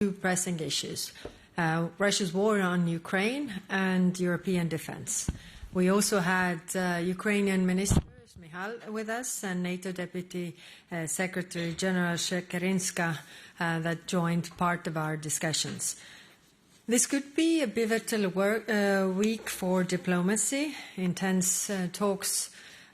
two pressing issues, Russia's war on Ukraine and European defense. We also had Ukrainian Minister Michal with us and NATO Deputy Secretary General Shekerinska that joined part of our discussions. This could be a pivotal week for diplomacy. Intense talks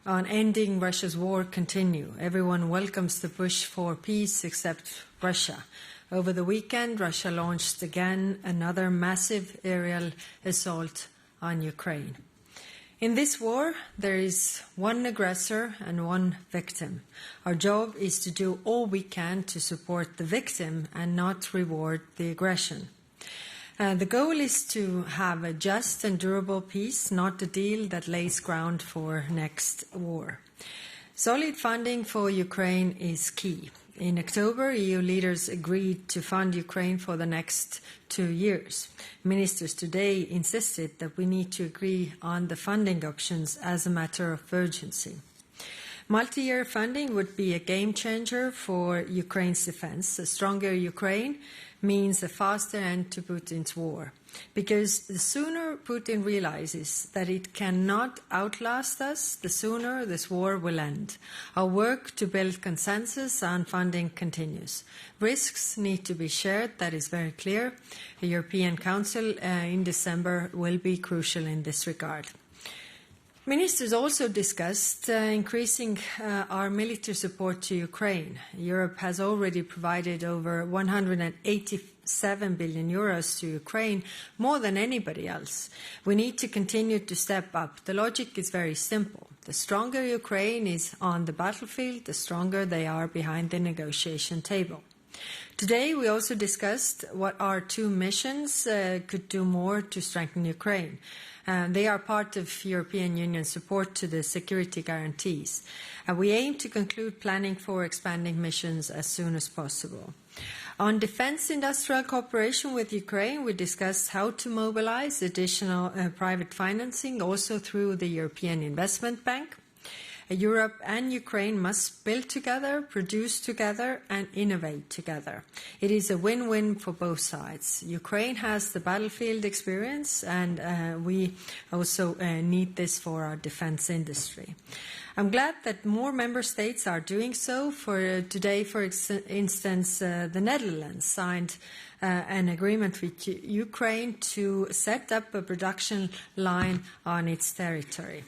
on ending Russia's war continue. Everyone welcomes the push for peace except Russia. Over the weekend, Russia launched again another massive aerial assault on Ukraine. In this war, there is one aggressor and one victim. Our job is to do all we can to support the victim and not reward the aggression. The goal is to have a just and durable peace, not a deal that lays ground for next war. Solid funding for Ukraine is key. In October, EU leaders agreed to fund Ukraine for the next 2 years. Ministers today insisted that we need to agree on the funding options as a matter of urgency. Multi-year funding would be a game changer for Ukraine's defense. A stronger Ukraine means a faster end to Putin's war. Because the sooner Putin realizes that it cannot outlast us, the sooner this war will end. Our work to build consensus on funding continues. Risks need to be shared, that is very clear. The European Council in December will be crucial in this regard. Ministers also discussed increasing our military support to Ukraine. Europe has already provided over 187 billion euros to Ukraine, more than anybody else. We need to continue to step up. The logic is very simple. The stronger Ukraine is on the battlefield, the stronger they are behind the negotiation table. Today, we also discussed what our two missions could do more to strengthen Ukraine. They are part of European Union support to the security guarantees. We aim to conclude planning for expanding missions as soon as possible. On defense industrial cooperation with Ukraine, we discussed how to mobilize additional private financing, also through the European Investment Bank. Europe and Ukraine must build together, produce together, and innovate together. It is a win-win for both sides. Ukraine has the battlefield experience, and we also need this for our defense industry. I'm glad that more member states are doing so. Today, for instance, the Netherlands signed an agreement with Ukraine to set up a production line on its territory.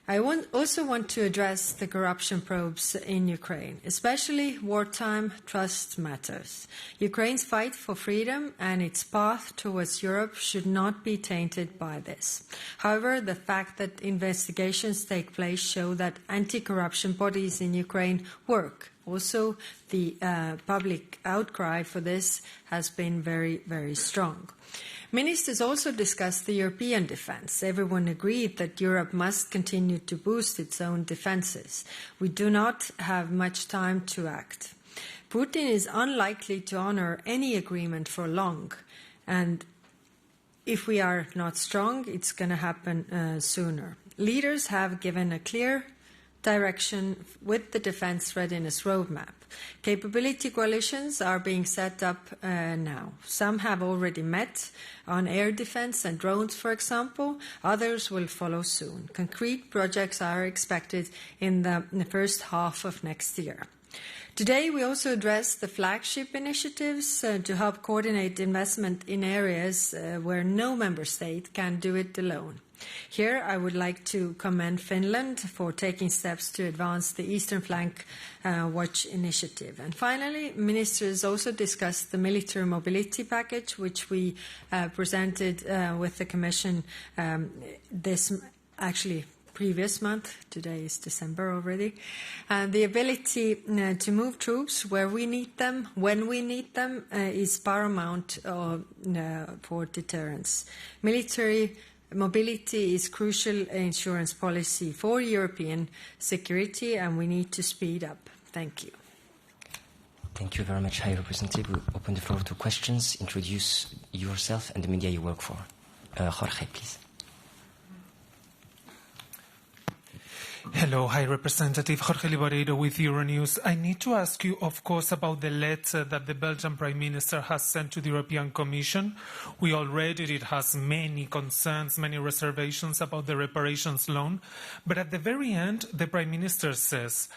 I also want to address the corruption probes in Ukraine. Especially wartime trust matters. Ukraine's fight for freedom and its path towards Europe should not be tainted by this. However, the fact that investigations take place show that anti-corruption bodies in Ukraine work. Also, the public outcry for this has been very, very strong. Ministers also discussed the European defence. Everyone agreed that Europe must continue to boost its own defences. We do not have much time to act. Putin is unlikely to honour any agreement for long, and if we are not strong, it's going to happen sooner. Leaders have given a clear direction with the defence readiness roadmap. Capability coalitions are being set up now. Some have already met on air defence and drones, for example. Others will follow soon. Concrete projects are expected in the first half of next year. Today, we also addressed the flagship initiatives to help coordinate investment in areas where no member state can do it alone. Here, I would like to commend Finland for taking steps to advance the Eastern Flank Watch initiative. And finally, ministers also discussed the military mobility package, which we presented with the Commission previous month. Today is December already. The ability to move troops where we need them, when we need them, is paramount for deterrence. Military mobility is crucial insurance policy for European security, and we need to speed up. Thank you. Thank you very much, High Representative. We'll open the floor to questions. Introduce yourself and the media you work for. Jorge, please. Hello, High Representative Jorge Libaredo with Euronews. I need to ask you, of course, about the letter that the Belgian Prime Minister has sent to the European Commission. We all read it. It has many concerns, many reservations about the reparations loan. But at the very end, the Prime Minister says,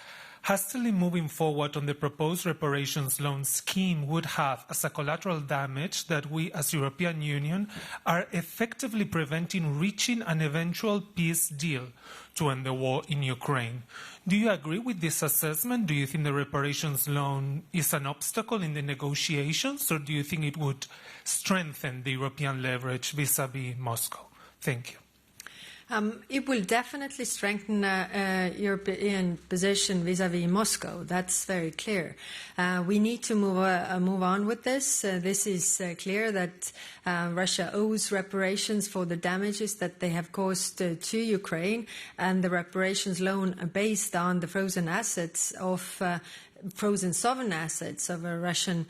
hastily moving forward on the proposed reparations loan scheme would have as a collateral damage that we as European Union are effectively preventing reaching an eventual peace deal to end the war in Ukraine. Do you agree with this assessment? Do you think the reparations loan is an obstacle in the negotiations, or do you think it would strengthen the European leverage vis-à-vis Moscow? Thank you. It will definitely strengthen European position vis-à-vis Moscow. That's very clear. We need to move on with this. This is clear that Russia owes reparations for the damages that they have caused to Ukraine, and the reparations loan based on the frozen assets of frozen sovereign assets of Russia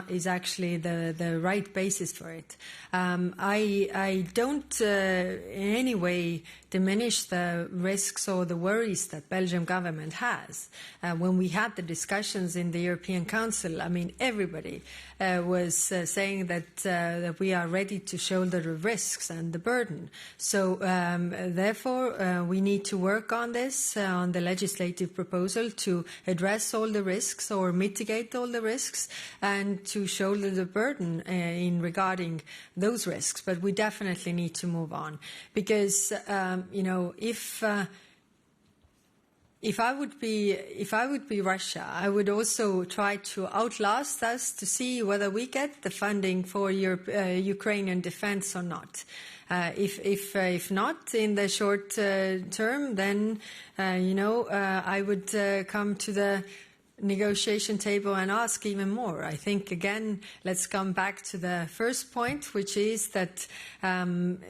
is actually the right basis for it. I don't in any way diminish the risks or the worries that Belgian government has. When we had the discussions in the European Council, I mean, everybody was saying that we are ready to shoulder the risks and the burden. So therefore, we need to work on this, on the legislative proposal to address all the risks or mitigate all the risks and to shoulder the burden in regarding those risks. But we definitely need to move on because, if I would be Russia, I would also try to outlast us to see whether we get the funding for Ukrainian defense or not. If not in the short term, then I would come to the negotiation table and ask even more. I think, again, let's come back to the first point, which is that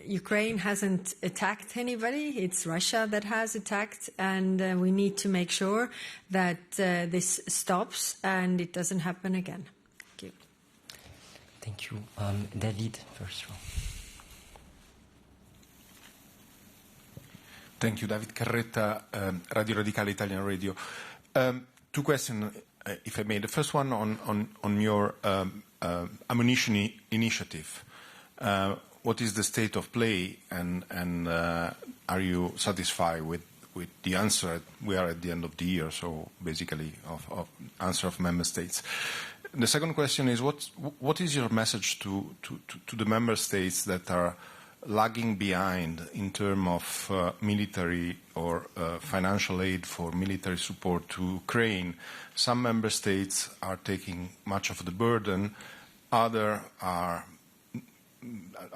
Ukraine hasn't attacked anybody. It's Russia that has attacked, and we need to make sure that this stops and it doesn't happen again. Thank you. Thank you. David, first row. Thank you, David Carretta, Radio Radicale Italian Radio. Two questions, if I may. The first one on your ammunition initiative. What is the state of play, and are you satisfied with the answer? We are at the end of the year, so basically of answer of member states. The second question is what is your message to the member states that are lagging behind in terms of military or financial aid for military support to Ukraine? Some member states are taking much of the burden. Others are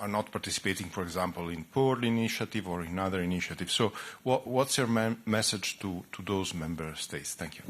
not participating, for example, in Pearl initiative or in other initiatives. So what's your message to those member states? Thank you.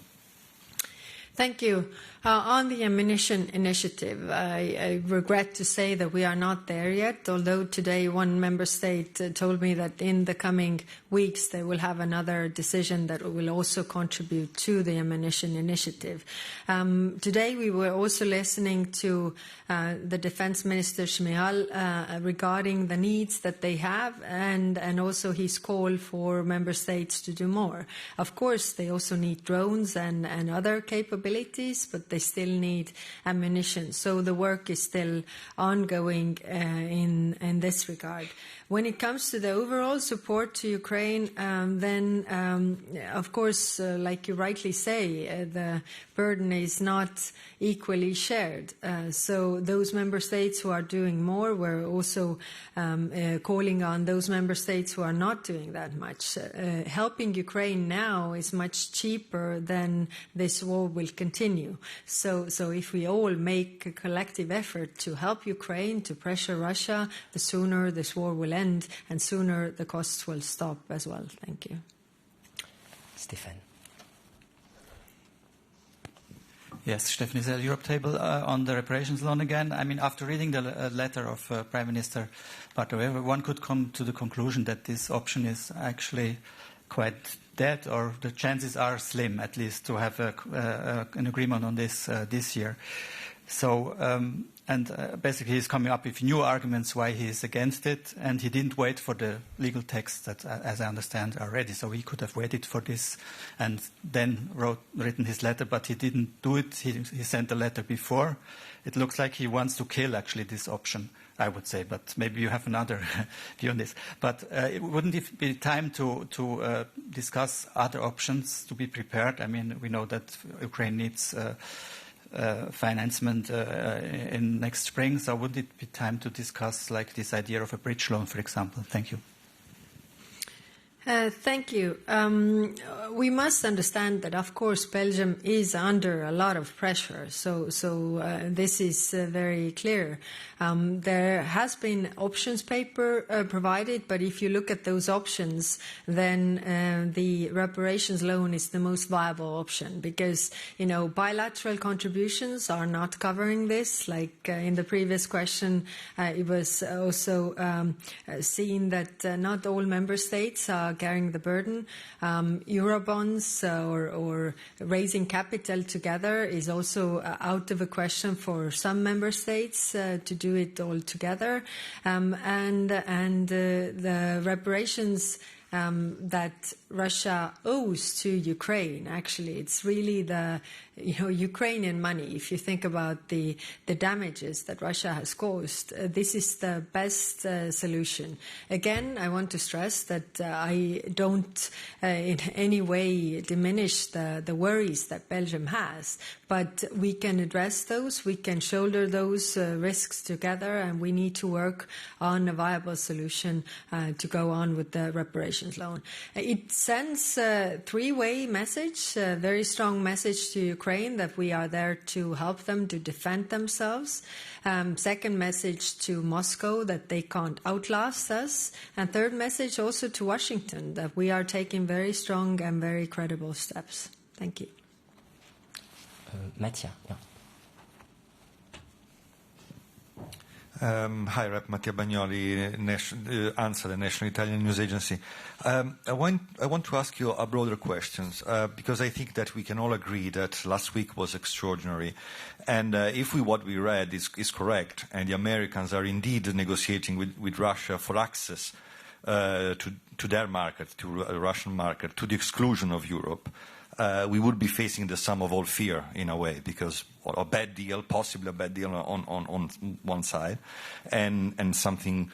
Thank you. On the ammunition initiative, I regret to say that we are not there yet, although today one member state told me that in the coming weeks they will have another decision that will also contribute to the ammunition initiative. Today we were also listening to the Defense Minister Shmihal regarding the needs that they have and also his call for member states to do more. Of course, they also need drones and other capabilities, but they still need ammunition. So the work is still ongoing in this regard. When it comes to the overall support to Ukraine, then, of course, like you rightly say, the burden is not equally shared. So those member states who are doing more, we're also calling on those member states who are not doing that much. Helping Ukraine now is much cheaper than this war will continue. So if we all make a collective effort to help Ukraine, to pressure Russia, the sooner this war will end and sooner the costs will stop as well. Thank you. Stefan. Yes, Stefan Isel, Europe Table. On the reparations loan again, I mean, after reading the letter of Prime Minister Bartolo, one could come to the conclusion that this option is actually quite dead, or the chances are slim, at least, to have an agreement on this this year. So, basically he's coming up with new arguments why he is against it, and he didn't wait for the legal text that, as I understand, are ready. So he could have waited for this and then written his letter, but he didn't do it. He sent a letter before. It looks like he wants to kill, actually, this option, I would say, but maybe you have another view on this. But wouldn't it be time to discuss other options, to be prepared? I mean, we know that Ukraine needs financement in next spring, so would it be time to discuss like this idea of a bridge loan, for example? Thank you. Thank you. We must understand that, of course, Belgium is under a lot of pressure. So this is very clear. There has been options paper provided, but if you look at those options, then the reparations loan is the most viable option because, bilateral contributions are not covering this. Like in the previous question, it was also seen that not all member states are carrying the burden. Eurobonds or raising capital together is also out of a question for some member states to do it all together. And the reparations that Russia owes to Ukraine, actually, it's really the Ukrainian money. If you think about the damages that Russia has caused, this is the best solution. Again, I want to stress that I don't in any way diminish the worries that Belgium has, but we can address those, we can shoulder those risks together, and we need to work on a viable solution to go on with the reparations loan. It sends a three-way message, a very strong message to Ukraine that we are there to help them to defend themselves. Second message to Moscow that they can't outlast us. And third message also to Washington that we are taking very strong and very credible steps. Thank you. Mattia, yeah. Hi, Rep. Mattia Bagnoli, ANSA, the National Italian News Agency. I want to ask you a broader question, because I think that we can all agree that last week was extraordinary. And if what we read is correct, and the Americans are indeed negotiating with Russia for access to their market, to the Russian market, to the exclusion of Europe, we would be facing the sum of all fear in a way, because a bad deal, possibly a bad deal on one side, and something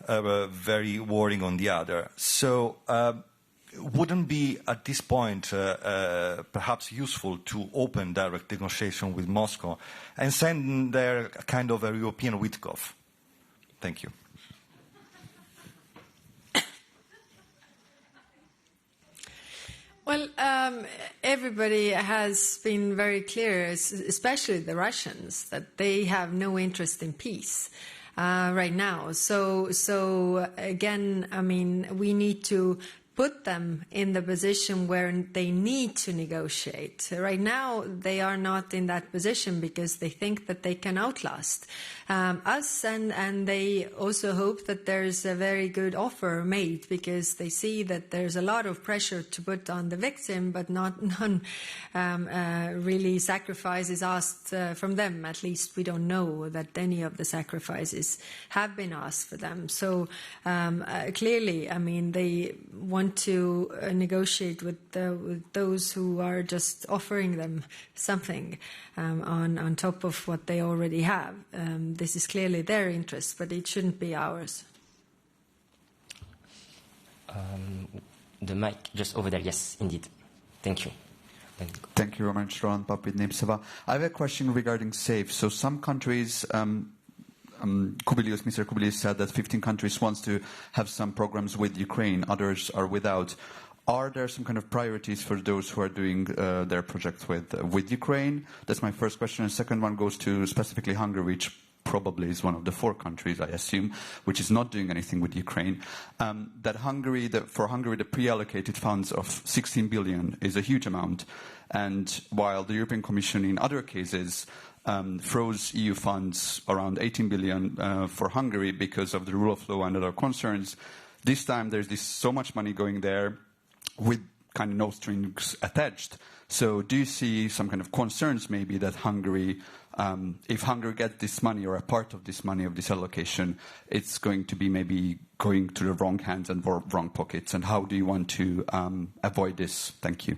very worrying on the other. So wouldn't be at this point perhaps useful to open direct negotiation with Moscow and send there a kind of a European Witkoff? Thank you. Well, everybody has been very clear, especially the Russians, that they have no interest in peace right now. So again, I mean, we need to put them in the position where they need to negotiate. Right now, they are not in that position because they think that they can outlast us, and they also hope that there's a very good offer made because they see that there's a lot of pressure to put on the victim, but none really sacrifices asked from them. At least we don't know that any of the sacrifices have been asked for them. So clearly, I mean, they want to negotiate with those who are just offering them something on top of what they already have. This is clearly their interest, but it shouldn't be ours. The mic just over there. Yes, indeed. Thank you. Thank you, Roman Shron, Papit Nemtseva. I have a question regarding SAFE. So some countries, Mr. Kubilius said that 15 countries wants to have some programs with Ukraine, others are without. Are there some kind of priorities for those who are doing their projects with Ukraine? That's my first question. And second one goes to specifically Hungary, which probably is one of the 4 countries, I assume, which is not doing anything with Ukraine. For Hungary, the pre-allocated funds of 16 billion is a huge amount. And while the European Commission in other cases froze EU funds around 18 billion for Hungary because of the rule of law and other concerns, this time there's so much money going there with kind of no strings attached. So do you see some kind of concerns maybe that Hungary, if Hungary gets this money or a part of this money, of this allocation, it's going to be maybe going to the wrong hands and wrong pockets? And how do you want to avoid this? Thank you.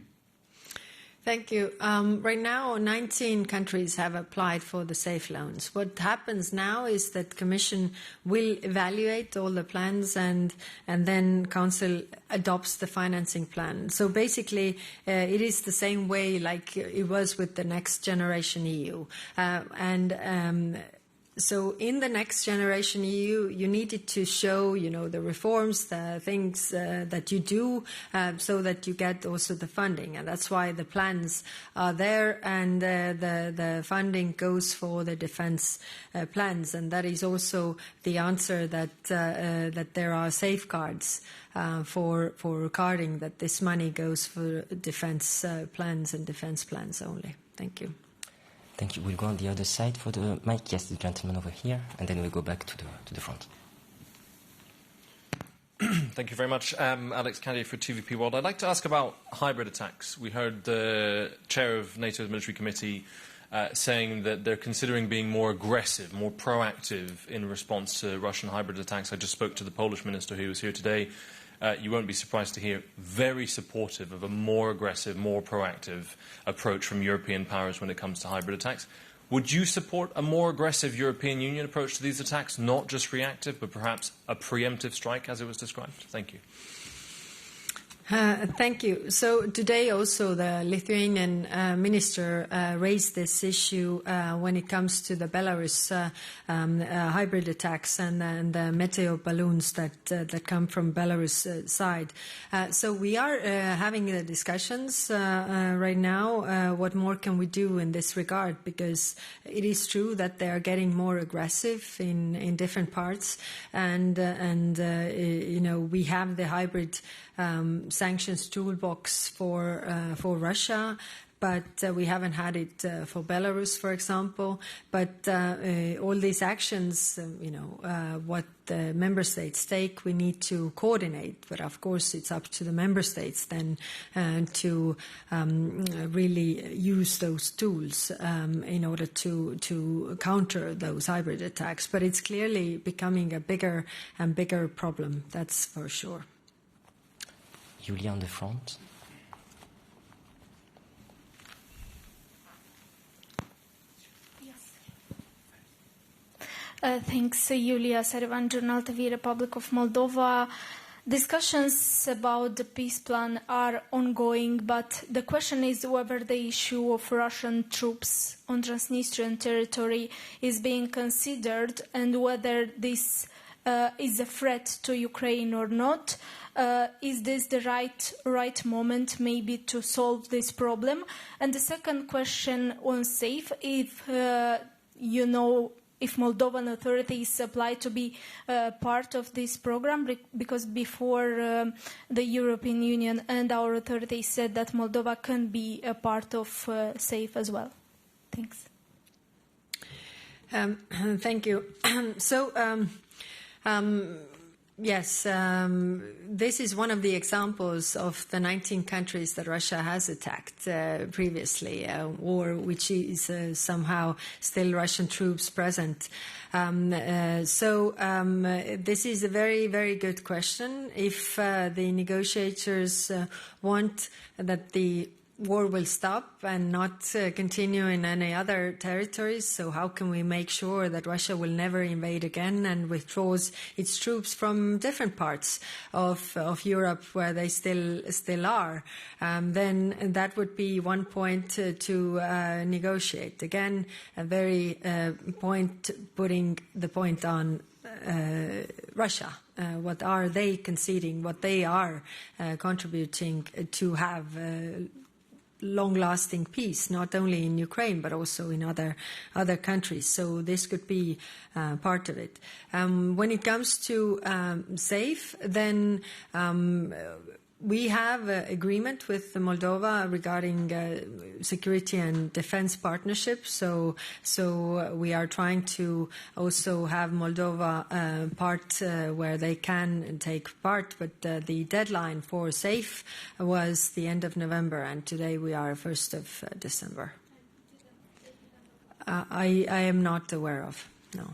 Thank you. Right now, 19 countries have applied for the SAFE loans. What happens now is that Commission will evaluate all the plans and then Council adopts the financing plan. So basically, it is the same way like it was with the Next Generation EU. So in the Next Generation EU, you needed to show, the reforms, the things that you do, so that you get also the funding. And that's why the plans are there, and the funding goes for the defense plans. And that is also the answer that there are safeguards for recording that this money goes for defense plans and defense plans only. Thank you. Thank you. We'll go on the other side for the mic. Yes, the gentleman over here, and then we'll go back to the front. Thank you very much. Alex Caddy for TVP World. I'd like to ask about hybrid attacks. We heard the chair of NATO's military committee saying that they're considering being more aggressive, more proactive in response to Russian hybrid attacks. I just spoke to the Polish minister who was here today. You won't be surprised to hear very supportive of a more aggressive, more proactive approach from European powers when it comes to hybrid attacks. Would you support a more aggressive European Union approach to these attacks, not just reactive, but perhaps a preemptive strike, as it was described? Thank you. Thank you. So today also the Lithuanian minister raised this issue when it comes to the Belarus hybrid attacks and the meteor balloons that come from Belarus side. So we are having the discussions right now. What more can we do in this regard? Because it is true that they are getting more aggressive in different parts, and we have the hybrid sanctions toolbox for Russia, but we haven't had it for Belarus, for example. But all these actions, what the member states take, we need to coordinate. But of course, it's up to the member states then to really use those tools in order to counter those hybrid attacks. But it's clearly becoming a bigger and bigger problem, that's for sure. Julia on the front. Thanks, Julia Servan, Journal TV, Republic of Moldova. Discussions about the peace plan are ongoing, but the question is whether the issue of Russian troops on Transnistrian territory is being considered and whether this is a threat to Ukraine or not. Is this the right moment maybe to solve this problem? And the second question on SAFE, if if Moldovan authorities apply to be part of this program, because before the European Union and our authorities said that Moldova can be a part of SAFE as well. Thanks. Thank you. Yes, this is one of the examples of the 19 countries that Russia has attacked previously, or which is somehow still Russian troops present. This is a very, very good question. If the negotiators want that the war will stop and not continue in any other territories, so how can we make sure that Russia will never invade again and withdraws its troops from different parts of Europe where they still are? Then that would be one point to negotiate. Again, a very point putting the point on Russia. What are they conceding? What they are contributing to have long-lasting peace, not only in Ukraine but also in other countries. So this could be part of it. When it comes to SAFE, then We have an agreement with Moldova regarding security and defense partnership. So we are trying to also have Moldova part where they can take part. But the deadline for SAFE was the end of November, and today we are 1st of December. I am not aware of, no.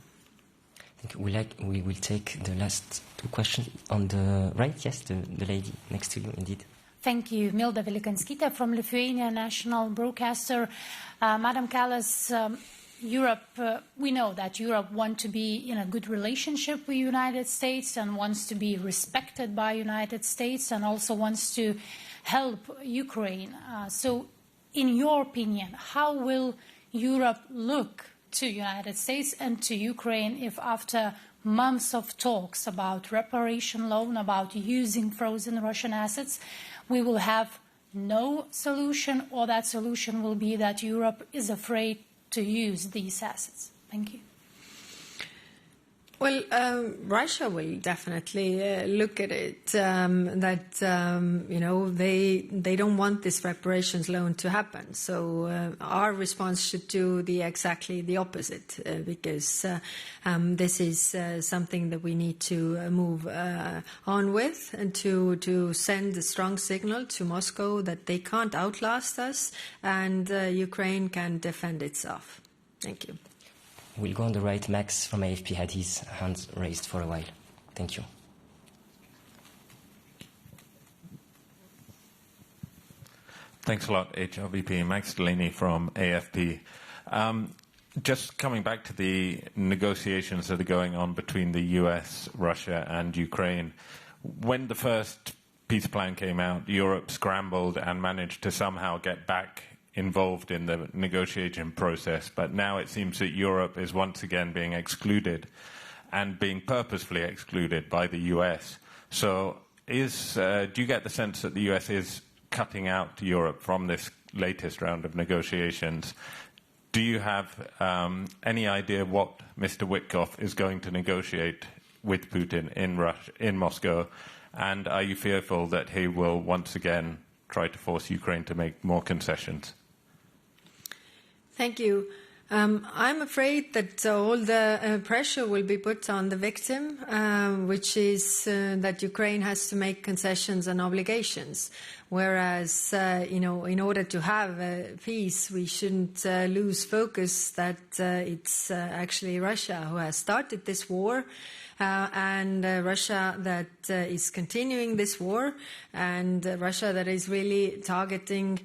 I think we will take the last two questions on the right. Yes, the lady next to you, indeed. Thank you. Milda Velikanskita from Lithuania National Broadcaster. Madam Kallas, Europe, we know that Europe wants to be in a good relationship with the United States and wants to be respected by the United States and also wants to help Ukraine. So in your opinion, how will Europe look to the United States and to Ukraine if after months of talks about reparation loan, about using frozen Russian assets, we will have no solution, or that solution will be that Europe is afraid to use these assets? Thank you. Well, Russia will definitely look at it, they don't want this reparations loan to happen. So our response should do exactly the opposite, because this is something that we need to move on with, and to send a strong signal to Moscow that they can't outlast us and Ukraine can defend itself. Thank you. We'll go on the right. Max from AFP had his hands raised for a while. Thank you. Thanks a lot, HLVP. Max Delaney from AFP. Just coming back to the negotiations that are going on between the US, Russia and Ukraine. When the first peace plan came out, Europe scrambled and managed to somehow get back involved in the negotiation process, but now it seems that Europe is once again being excluded and being purposefully excluded by the US. So do you get the sense that the US is cutting out Europe from this latest round of negotiations? Do you have any idea what Mr. Witkoff is going to negotiate with Putin in Moscow? And are you fearful that he will once again try to force Ukraine to make more concessions? Thank you. I'm afraid that all the pressure will be put on the victim, which is that Ukraine has to make concessions and obligations. Whereas, in order to have peace, we shouldn't lose focus that it's actually Russia who has started this war. And Russia that is continuing this war, and Russia that is really targeting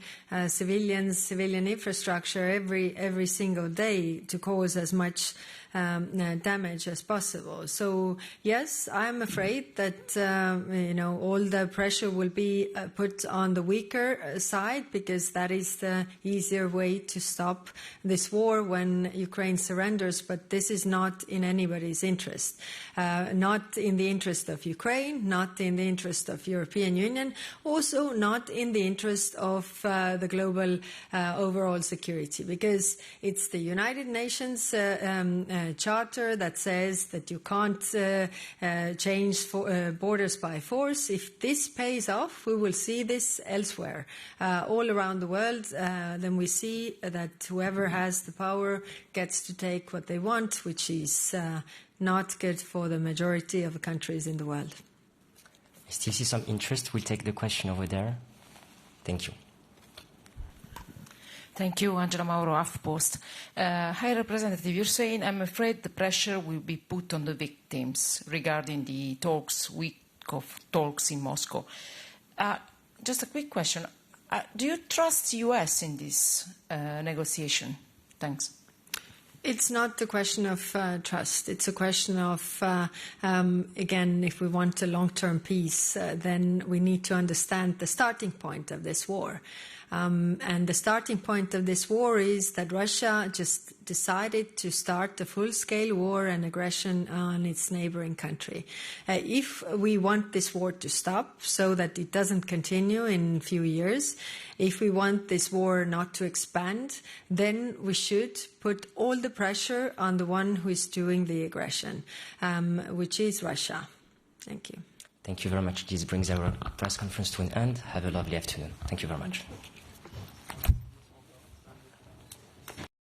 civilian infrastructure every single day to cause as much damage as possible. So yes, I'm afraid that all the pressure will be put on the weaker side, because that is the easier way to stop this war when Ukraine surrenders. But this is not in anybody's interest, not in the interest of Ukraine, not in the interest of European Union, also not in the interest of the global overall security, because it's the United Nations charter that says that you can't change borders by force. If this pays off, we will see this elsewhere, all around the world. Then we see that whoever has the power gets to take what they want, which is not good for the majority of the countries in the world. I still see some interest. We'll take the question over there. Thank you. Thank you, Angela Mauro, HuffPost. High Representative, you're saying, I'm afraid the pressure will be put on the victims regarding the week of talks in Moscow. Just a quick question. Do you trust the US in this negotiation? Thanks. It's not a question of trust. It's a question of, again, if we want a long-term peace, then we need to understand the starting point of this war. And the starting point of this war is that Russia just decided to start a full-scale war and aggression on its neighboring country. If we want this war to stop so that it doesn't continue in a few years, if we want this war not to expand, then we should put all the pressure on the one who is doing the aggression, which is Russia. Thank you. Thank you very much. This brings our press conference to an end. Have a lovely afternoon. Thank you very much.